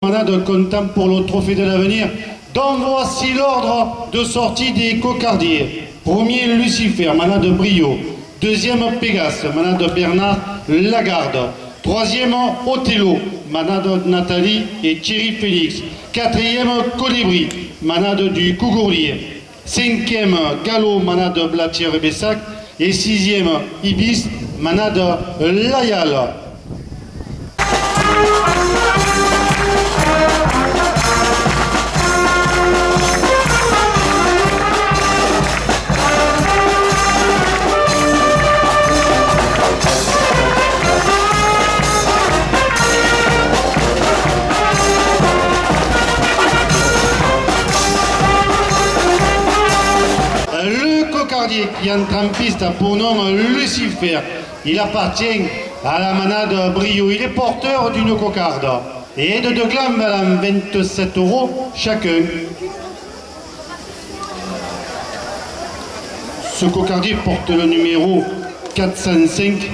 Manade content pour le trophée de l'avenir. Donc voici l'ordre de sortie des cocardiers. Premier Lucifer, manade Brio. Deuxième Pégase, manade Bernard Lagarde. Troisième Othello, manade Nathalie et Thierry Félix. Quatrième Colibri, manade du Cougourlier. Cinquième Gallo, manade Blatière et Bessac. Et sixième Ibis, manade Layal. Qui entre en piste pour nom Lucifer. Il appartient à la manade Brio. Il est porteur d'une cocarde et de deux glands valant 27 € chacun. Ce cocardier porte le numéro 405.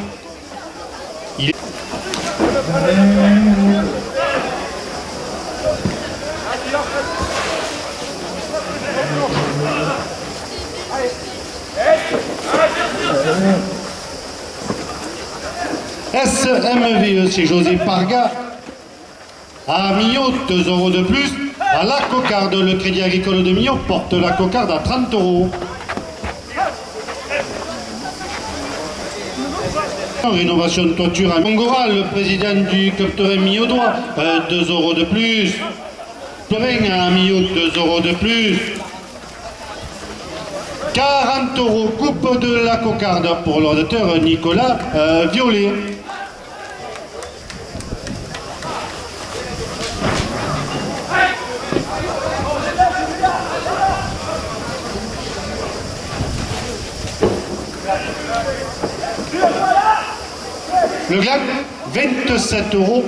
Il est... SMVE, c'est José Parga. À Millau, 2 € de plus. À la cocarde, le Crédit Agricole de Millau porte la cocarde à 30 €. Rénovation de toiture à Mongora, le président du Club Taurin Millau-Droit, 2 € de plus. Taurin à Millau, 2 € de plus. 40 € coupe de la cocarde pour l'auditeur Nicolas Violet. Le gland, 27 €.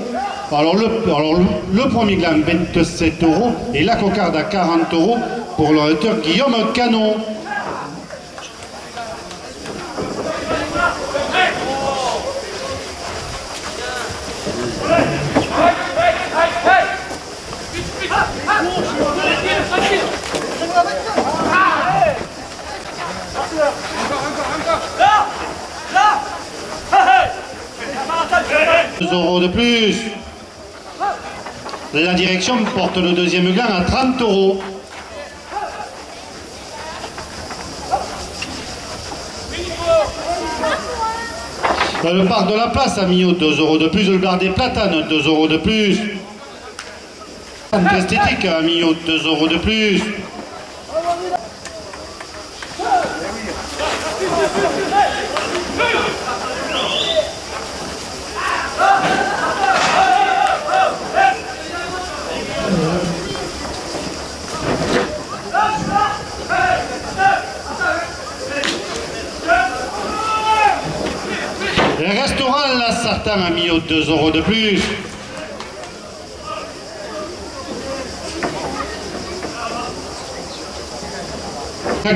Alors le premier gland, 27 € et la cocarde à 40 € pour l'auditeur Guillaume Canon. €2 de plus. La direction porte le deuxième gland à 30 €. Le parc de la place à Millau, 2 € de plus. Le bar des Platanes, 2 € de plus. Esthétique à Millau, 2 € de plus. Le restaurant La Sartane à Millau, 2 € de plus.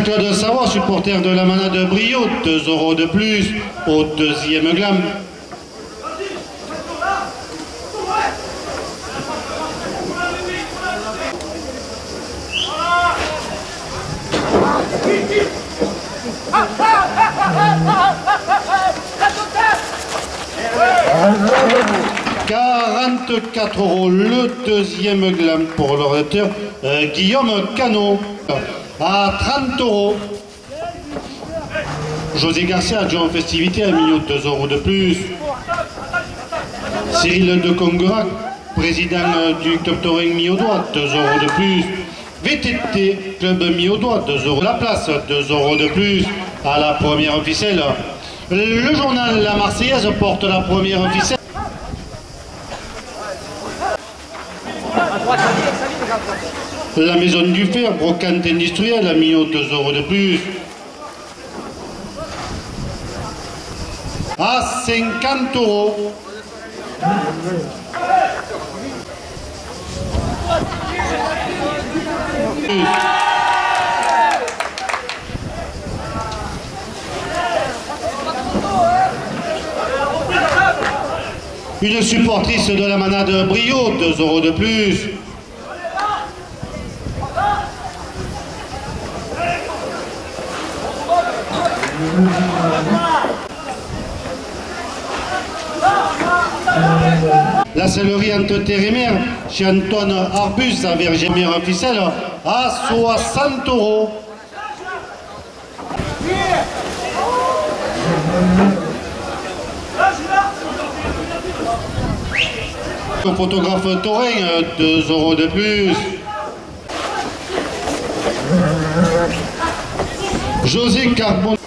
Claude Savoie, supporter de la manade Brio, 2 € de plus au deuxième glam. « 44 € le deuxième glam pour l'auditeur Guillaume Canon. À 30 €. José Garcia, adjoint en festivité à Millau, 2 € de plus. Cyril de Congerac, président du Club Taurin Millau-Droit, 2 € de plus. VTT, Club Millau-Droit, 2 € la place, 2 € de plus. À la première ficelle. Le journal La Marseillaise porte la première ficelle. La Maison du Fer, brocante industrielle, a mis 2 € de plus. À 50 €. Une supportrice de la manade Brio, 2 € de plus. La sellerie entre Térémère chez Antoine Arbus à Vergémère Ficelle à 60 €. Le photographe Taurin, 2 € de plus. José Carbon.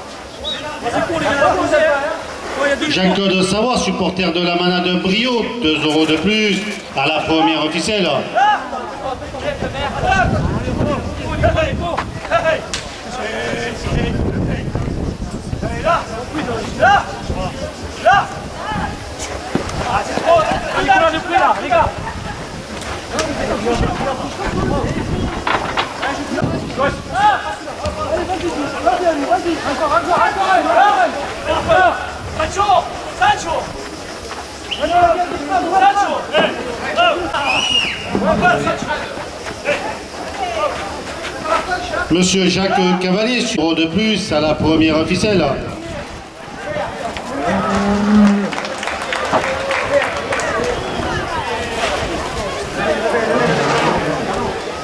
Jean-Claude Savoie, supporter de la manade Brio, 2 € de plus à la première ficelle. Monsieur Jacques Cavalier, 1 € de plus à la première ficelle.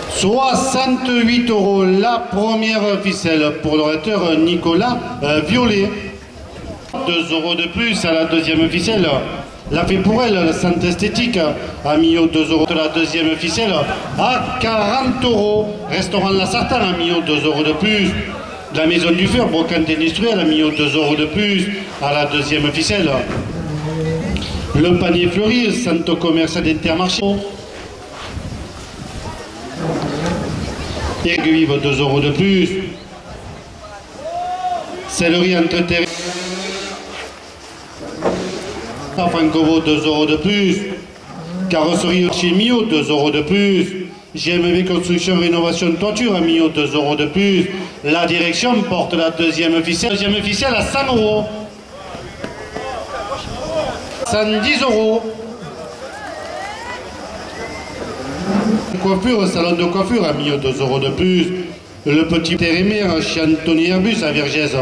« 68 € la première ficelle pour l'orateur Nicolas Violet. 2 € de plus à la deuxième ficelle. La fait pour elle, le centre esthétique a mis 2 € de la deuxième ficelle à 40 €. Restaurant La Sartane a mis 2 € de plus. La Maison du Fer, brocante industrielle a mis 2 € de plus à la deuxième ficelle. Le Panier Fleuri, centre commercial d'Intermarché. Et Vive 2 € de plus. Sellerie entre terres. Francovo 2 € de plus. Carrosserie chez Mio 2 € de plus. GMV Construction Rénovation Toiture a mis 2 € de plus. La direction porte la deuxième ficelle. Deuxième ficelle à 100 €. 110 €. Coiffure, salon de coiffure a mis 2 € de plus. Le petit Térémère chez Anthony Herbus à Vergès,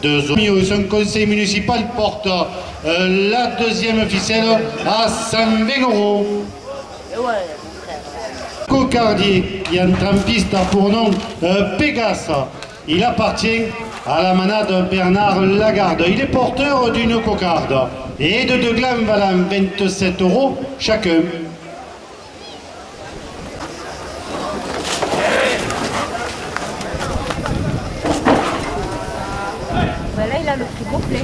2 €. Son conseil municipal porte la deuxième ficelle à 120 €. Cocardier, qui entre en piste pour nom Pégase. Il appartient à la manade Bernard Lagarde. Il est porteur d'une cocarde et de 2 glands valant 27 € chacun. Là, il a le frigo plein.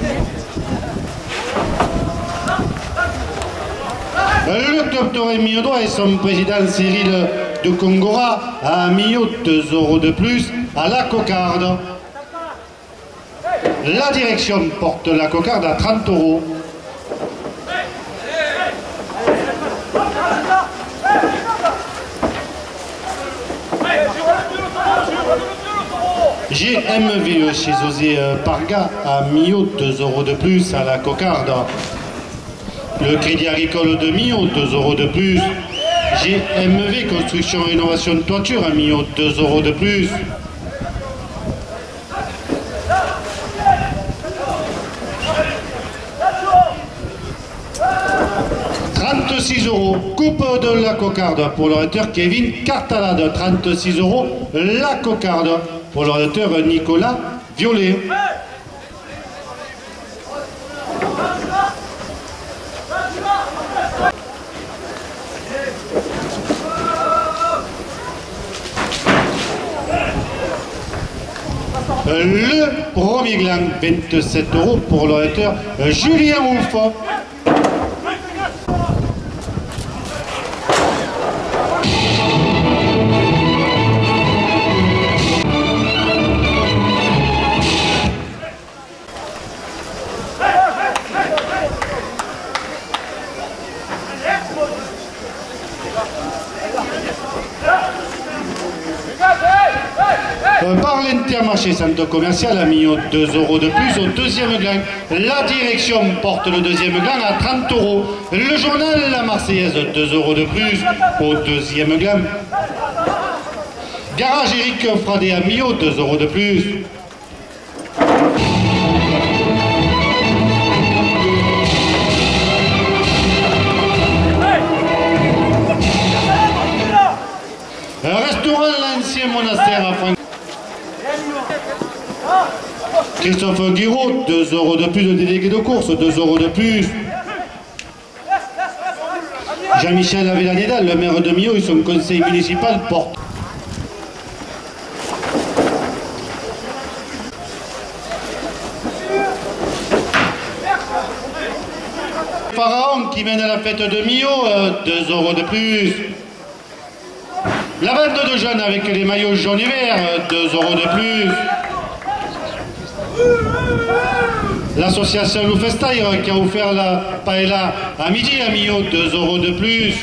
Le docteur Emile Droit et son président Cyril de Congora a mis 2 € de plus à la cocarde. La direction porte la cocarde à 30 €. GMVE chez José Parga a mis 2 € de plus à la cocarde. Le Crédit Agricole de Millau, 2 € de plus. GMV Construction Rénovation Toiture a mis 2 € de plus. « 36 €, coupe de la cocarde pour l'orateur Kevin Cartalade. 36 € la cocarde pour l'orateur Nicolas Violet. Le premier gland, 27 € pour l'orateur Julien Ouf. Par l'Intermarché Centre Commercial a mis 2 € de plus au deuxième gland. La direction porte le deuxième gland à 30 €. Le journal La Marseillaise, 2 € de plus au deuxième gland. Garage Eric Fradé à Millau, 2 € de plus. Restaurant L'Ancien Monastère à Franck. Christophe Guiraud, 2 € de plus de délégué de course, 2 € de plus. Jean-Michel Avellaneda, le maire de Millau et son conseil municipal porte. Pharaon qui mène à la fête de Millau, 2 € de plus. La bande de jeunes avec les maillots jaunes et verts, 2 € de plus. L'association Loufestaire qui a offert la paella à midi à Millau, 2 € de plus.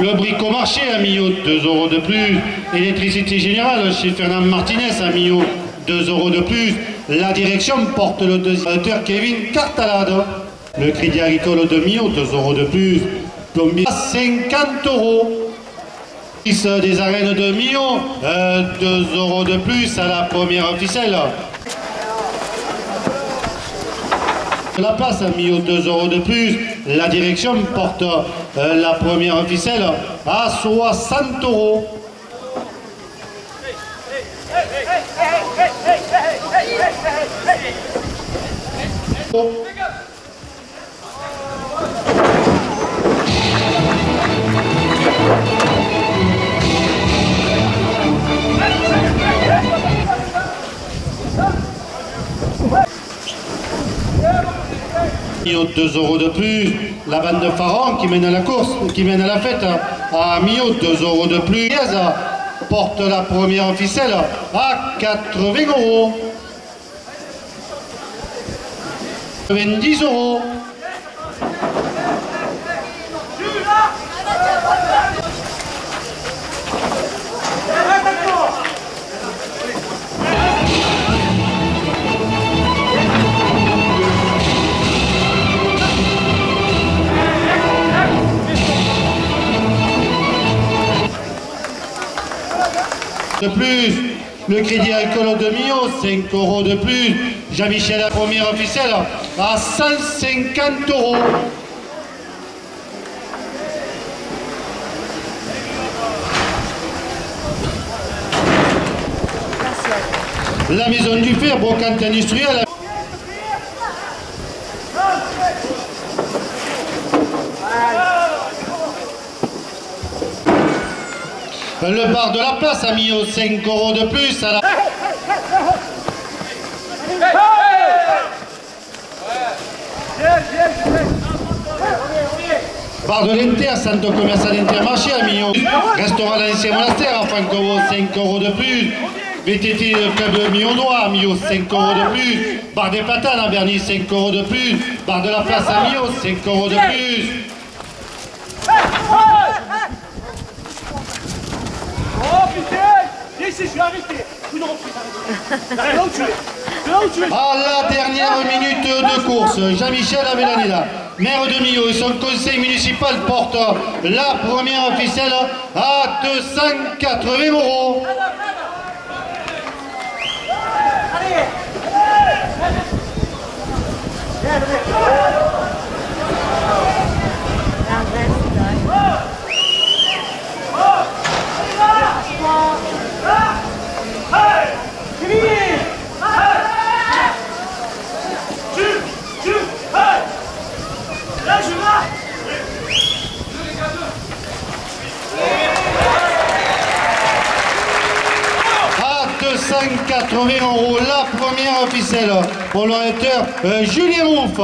Le bricomarché à Millau, 2 € de plus. Électricité générale chez Fernand Martinez à Millau, 2 € de plus. La direction porte le deuxième Kevin Cartalade. Le Crédit Agricole de Millau, 2 € de plus. Plombier, 50 €. Des arènes de Millau, 2 € de plus à la première ficelle. La place à Millau, 2 € de plus. La direction porte la première ficelle à 60 €. Millau, 2 € de plus. La bande de Pharaon qui mène à la course, qui mène à la fête à Millau, 2 € de plus. Porte la première ficelle à 80 €. 90 €. De plus, le Crédit Agricole de Millau, 5 € de plus. Jean-Michel, la première ficelle, à 150 €. La Maison du Fer, brocante industrielle. Le bar de la place a mis 5 € de plus à la... Bar de l'Inter, centre commercial Intermarché à Millau. Restaurant L'Ancien Monastère à Francovo, 5 € de plus. VTT Club de Millau-Noir à Millau, 5 € de plus. Bar des Platanes à Berny, 5 € de plus. Bar de la place à Millau, 5 € de plus. Oh putain! Ici, je suis arrêté! Coup de reprise, là où tu es! À la dernière minute de course, Jean-Michel Avellaneda, maire de Millau et son conseil municipal portent la première ficelle à 280 €. À 280 € la première ficelle pour l'orateur Julien Rouf.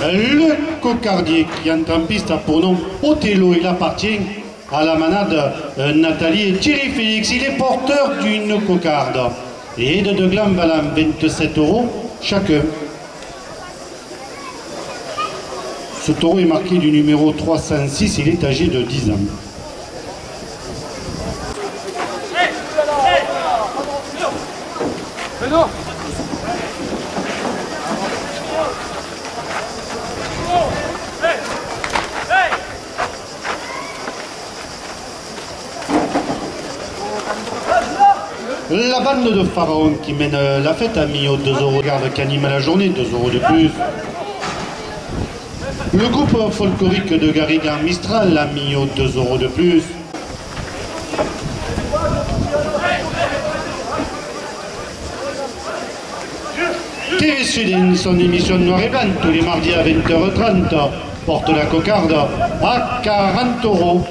Le cocardier qui entre en piste a pour nom Othello, il appartient à la manade Nathalie et Thierry Félix. Il est porteur d'une cocarde et de deux glambes valant 27 € chacun. Ce taureau est marqué du numéro 306, il est âgé de 10 ans. La bande de Pharaon qui mène la fête a mis aux 2 euros. Garde qui anime la journée, 2 euros de plus. Le groupe folklorique de Garrigan Mistral a mis aux 2 euros de plus. TV Sud, son émission Noir et Blanc, tous les mardis à 20h30, porte la cocarde à 40 euros.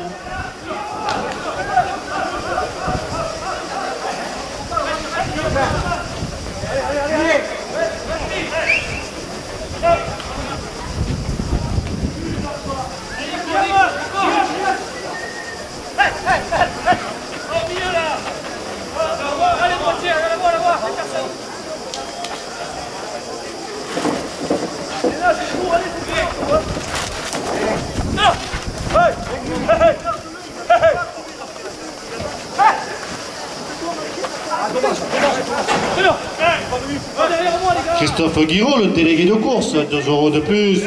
Christophe Guiraud, le délégué de course, 2 euros de plus.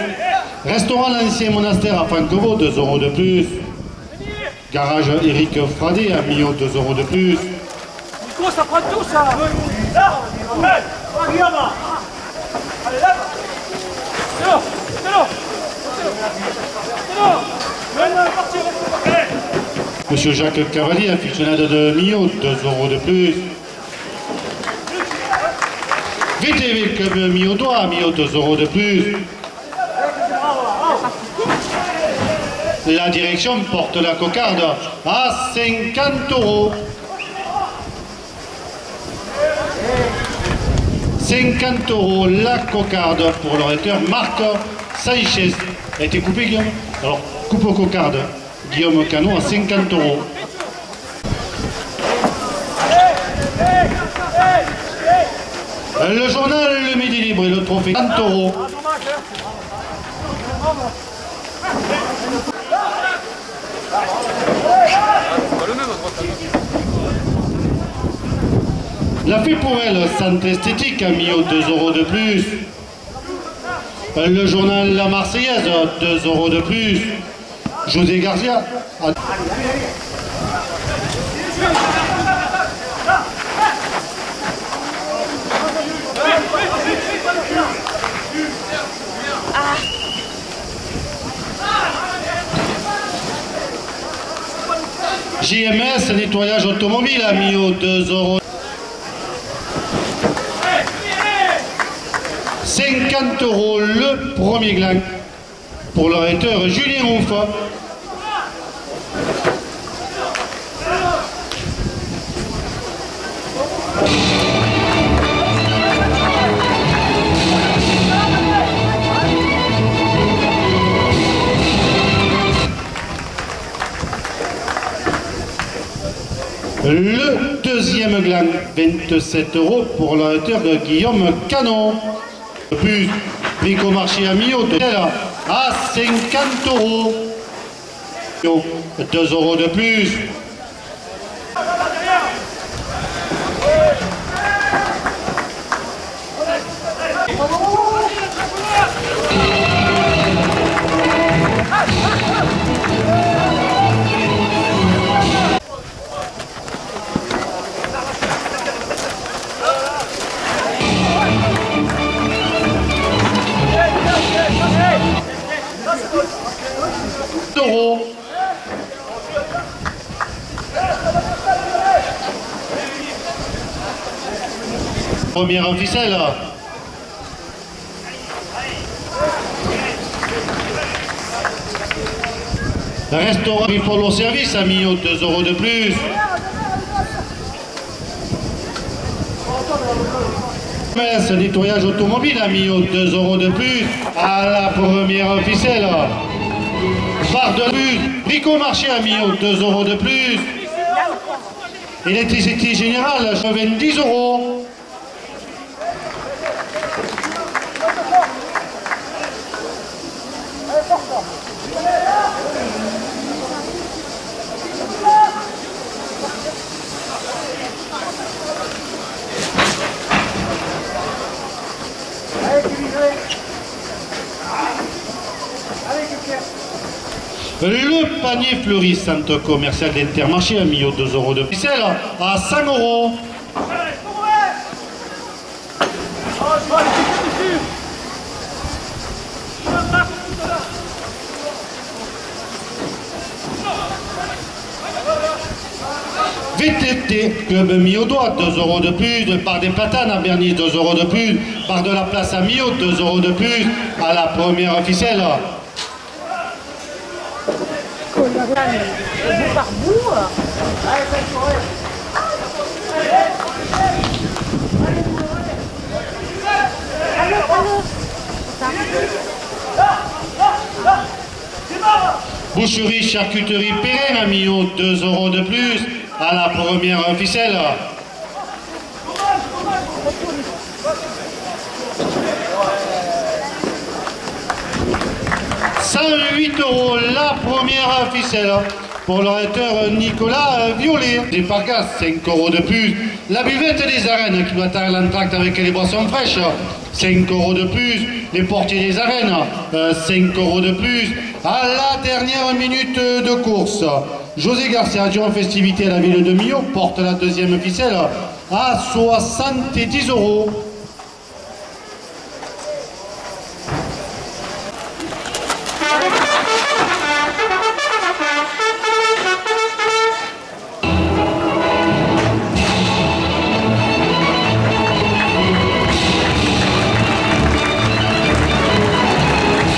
Restaurant l'Ancien Monastère à Franquevaux, 2 euros de plus. Garage Eric Fradé a mis 2 euros de plus. Nico, ça prend tout ça. Là, allez, là-bas. Allez, là-bas. Monsieur Jacques Cavalier, aficionado de Millau, 2 euros de plus. VTV Club Millau-Doigt a mis 2 euros de plus. La direction porte la cocarde à 50 euros. 50 euros la cocarde pour l'orateur Marc Sanchez. A été coupé, Guillaume? Alors, coupe aux cocardes. Guillaume Canot à 50 euros. Le journal Le Midi Libre et le trophée 30 euros. La fée pour elle, Santé Esthétique a mis 2 euros de plus. Le journal La Marseillaise, 2 euros de plus. José Garcia. JMS, nettoyage automobile, a mis 2 euros. 50 euros le premier gland pour l'orateur Julien Rouffat. Le deuxième gland, 27 euros pour l'orateur de Guillaume Canon. Plus Bricomarché à Millau à 50 euros. 2 euros de plus. Euros. Première en ficelle. Restaurant Ripolo Service a mis 2 euros de plus. Nettoyage automobile a mis 2 euros de plus à la première ficelle. Barre de plus, Bricomarché a mis 2 euros de plus. Électricité générale, 90 euros. Le panier fleuri centre commercial d'Intermarché a mis au 2 € de ficelle à 100 €. VTT, Club Miodois, 2 € de plus, de Bar des Platanes à Bernier, 2 € de plus, Bar de la Place à Millau, 2 € de plus, à la première ficelle. Bout par bout. Boucherie, charcuterie, Perrin à Millau, 2 € de plus, à la première ficelle. 108 € la première ficelle pour l'orateur Nicolas Violet. Des Pargas, 5 € de plus. La buvette des arènes qui doit être l'entracte avec les boissons fraîches, 5 € de plus. Les portiers des arènes, 5 € de plus. À la dernière minute de course, José Garcia, adjoint festivité à la ville de Millau, porte la deuxième ficelle à 70 €.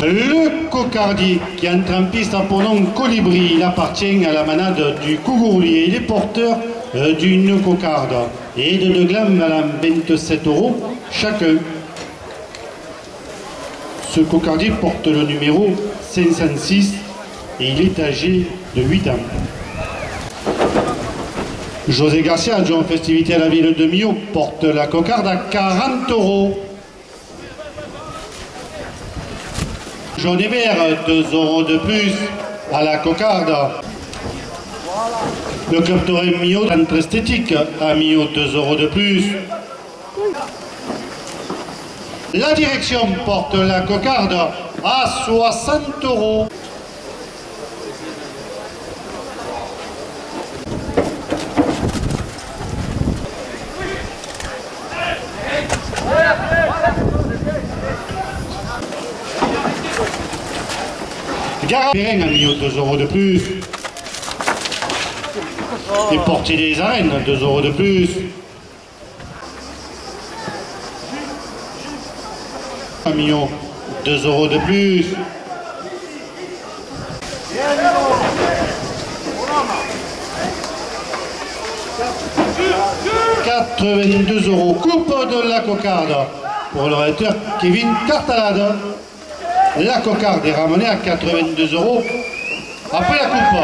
Le cocardier qui entre en piste a pour nom Colibri, il appartient à la manade du Cougourlier. Il est porteur d'une cocarde et de 2 glands valant 27 € chacun. Ce cocardier porte le numéro 506 et il est âgé de 8 ans. José Garcia, adjoint festivité à la ville de Millau, porte la cocarde à 40 €. Jaune et vert, 2 € de plus à la cocarde. Le club Toré Millau, centre esthétique à Millau, 2 € de plus. La direction porte la cocarde à 60 €. Gare Perrin a mis au 2 € de plus. Les portiers des arènes, 2 € de plus. A mis au 2 € de plus. 82 €. Coupe de la cocarde pour l'orateur Kevin Cartalade. La cocarde est ramenée à 82 € après la coupe.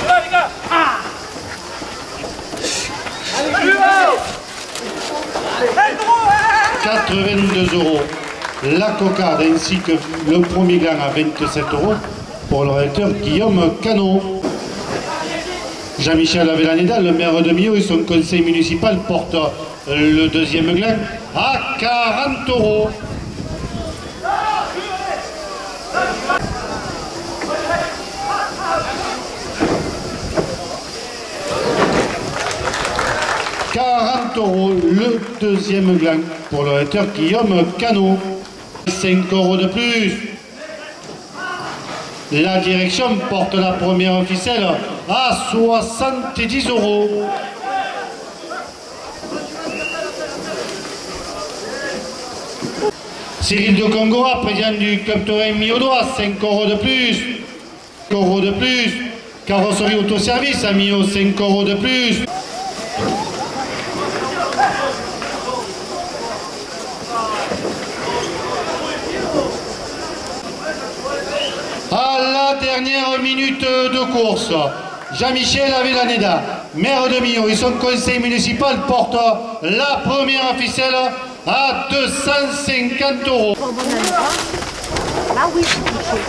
Là, les gars. 82 € la cocarde ainsi que le premier gland à 27 € pour l'orateur Guillaume Canot. Jean-Michel Avellaneda, le maire de Millau et son conseil municipal portent le deuxième gland à 40 €. Le deuxième gland pour l'orateur Guillaume Canot. 5 € de plus. La direction porte la première ficelle à 70 €. Cyril de Congora, président du club Toré Miodois, 5 € de plus. 5 € de plus. Carrosserie autoservice a mis au 5 € de plus. À la dernière minute de course, Jean-Michel Avellaneda, maire de Millau et son conseil municipal portent la première ficelle à 250 €. Ah oui, c'est touché.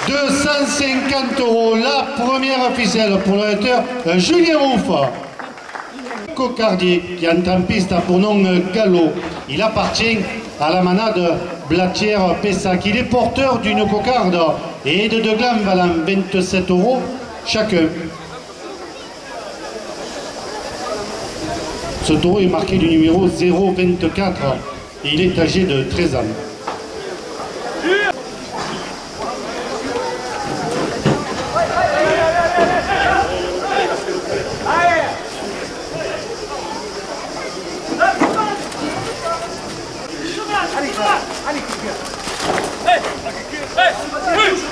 €250 la première ficelle pour le lecteur Julien Rouffat. Cocardier qui entre en piste pour nom Gallo. Il appartient à la manade Blatière-Pessac. Il est porteur d'une cocarde et de deux glands valant €27 chacun. Ce taureau est marqué du numéro 024 et il est âgé de 13 ans.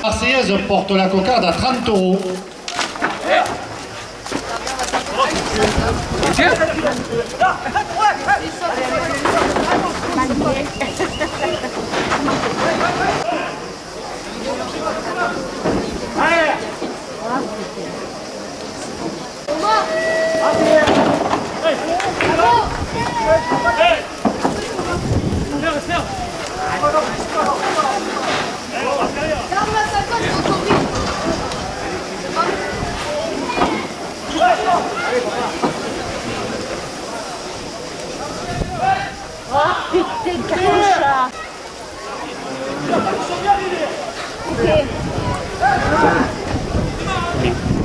La Marseillaise porte la cocarde à €30. Putain, chat.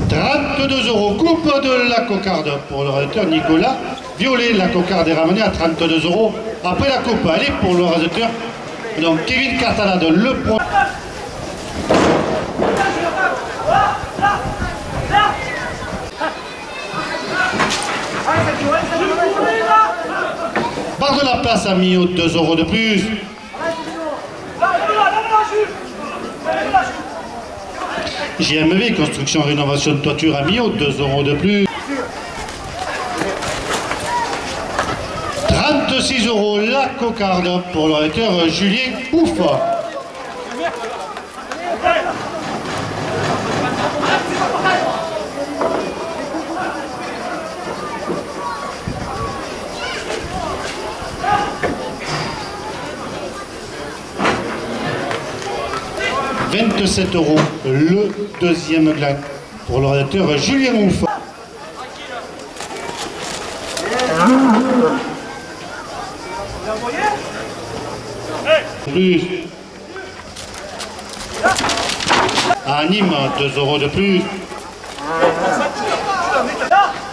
32 €. Coupe de la cocarde pour le rédacteur Nicolas Violet. La cocarde est ramenée à 32 € après la coupe. Allez pour le rédacteur. Donc Kevin Cartalade, le pro. Barre de la place à mi-haut, 2 € de plus. JMV, construction, rénovation de toiture à mi-haut, 2 € de plus. 36 € la cocarde pour le lecteur Julien Rouffat. €27 le deuxième gland pour le rédacteur Julien Rouffat. Plus. À Nîmes, 2 € de plus.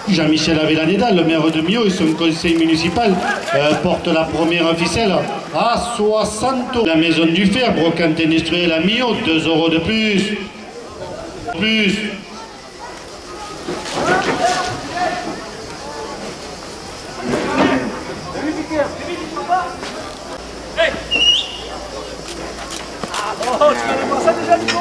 Jean-Michel Avellaneda, le maire de Millau et son conseil municipal porte la première ficelle à 60 €. La maison du fer, brocante industrielle à Millau, 2 € de plus. Oh, tu connais pas ça déjà, Nico?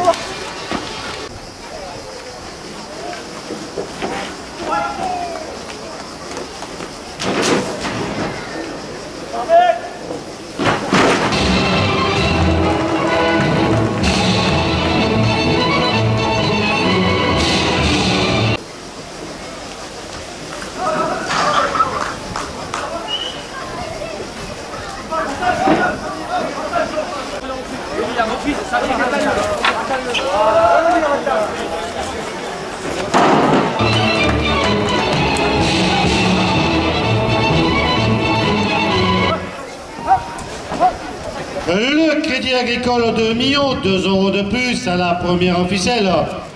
Le Crédit Agricole de Millau, 2 € de plus à la première ficelle.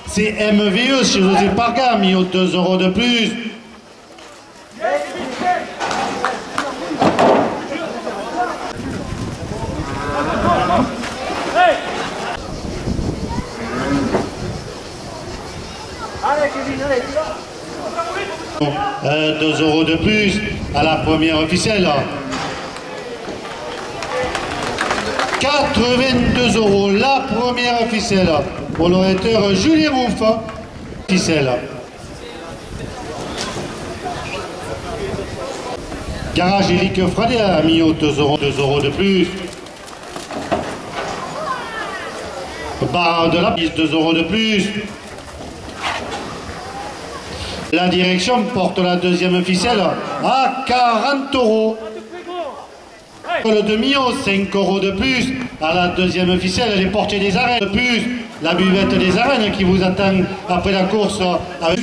C'est MVE chez José Parga, Millau, 2 € de plus. « 2 € de plus à la première ficelle. 82 € la première ficelle pour le rédacteur Julien Rouffat. Ficelle. Garage Élique Fradet à Millau, 2 € de plus. Barre de la piste, 2 € de plus. La direction porte la deuxième ficelle à 40 euros. Le demi-haut, 5 euros de plus. À la deuxième ficelle, les portiers des arènes. De plus, la buvette des arènes qui vous attend après la course. Avec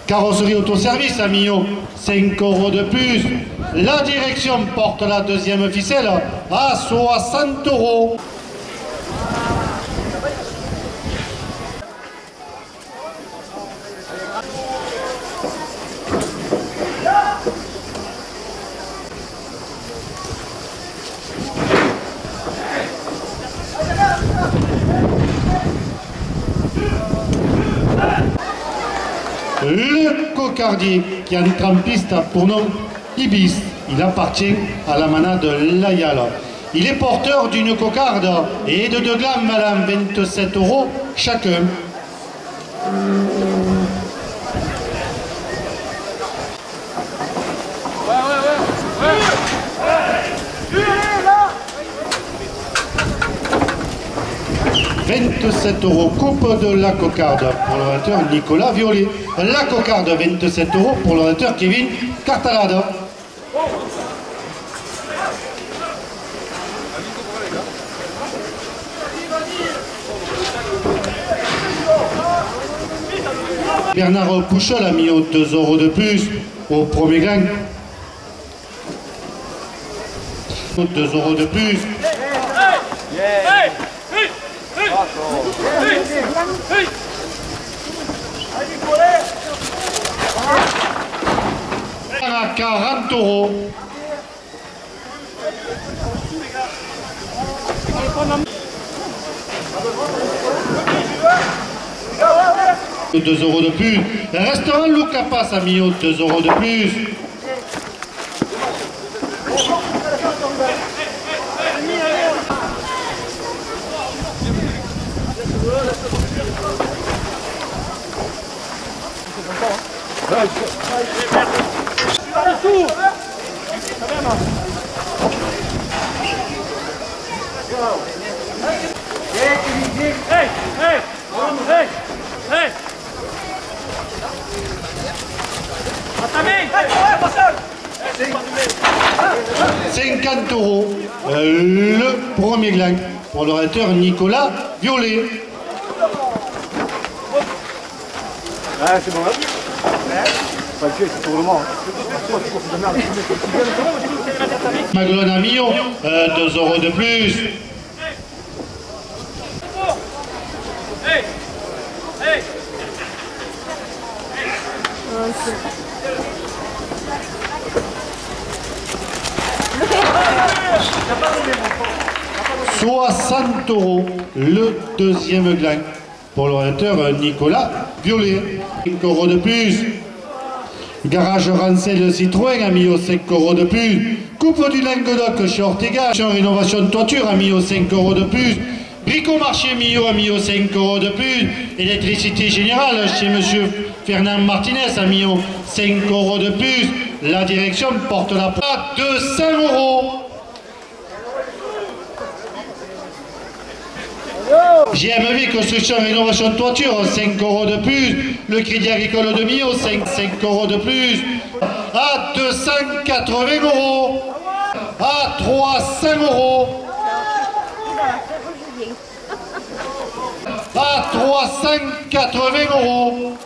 carrosserie autoservice à Millau, 5 euros de plus. La direction porte la deuxième ficelle à 60 euros. Le cocardier qui entre en piste pour nom Ibis. Il appartient à la manade Layala. Il est porteur d'une cocarde et de 2 glammes à 27 euros chacun. « 27 euros, coupe de la cocarde pour l'orateur Nicolas Violet. La cocarde, 27 euros pour l'orateur Kevin Cartalade. Bernard Pouchol a mis 2 euros de plus au premier gang. 2 euros de plus. À 40 euros. « 2 euros de plus. Le restaurant Luca Pass a mis 2 euros de plus. Hey, hey, hey, hey. 50 euros. Le premier glang pour l'orateur Nicolas Violet. Ah, c'est bon, pas que c'est pour le moment. Maglone à Millau, 2 euros de plus. Hey, hey. 60 euros, le deuxième glang pour l'orateur Nicolas Violet. 5 euros de plus. Garage Rancel Citroën a mis 5 euros de plus. Coupe du Languedoc chez Ortega. Rénovation de toiture a mis 5 euros de plus. Bricomarché Millau a mis 5 euros de plus. Électricité générale chez monsieur Fernand Martinez a mis 5 euros de plus. La direction porte la part de 100 euros. GMV Construction Rénovation de toiture, 5 euros de plus. Le Crédit Agricole de Millau, 5 euros de plus. À 280 euros. À 300 euros. À 380 euros.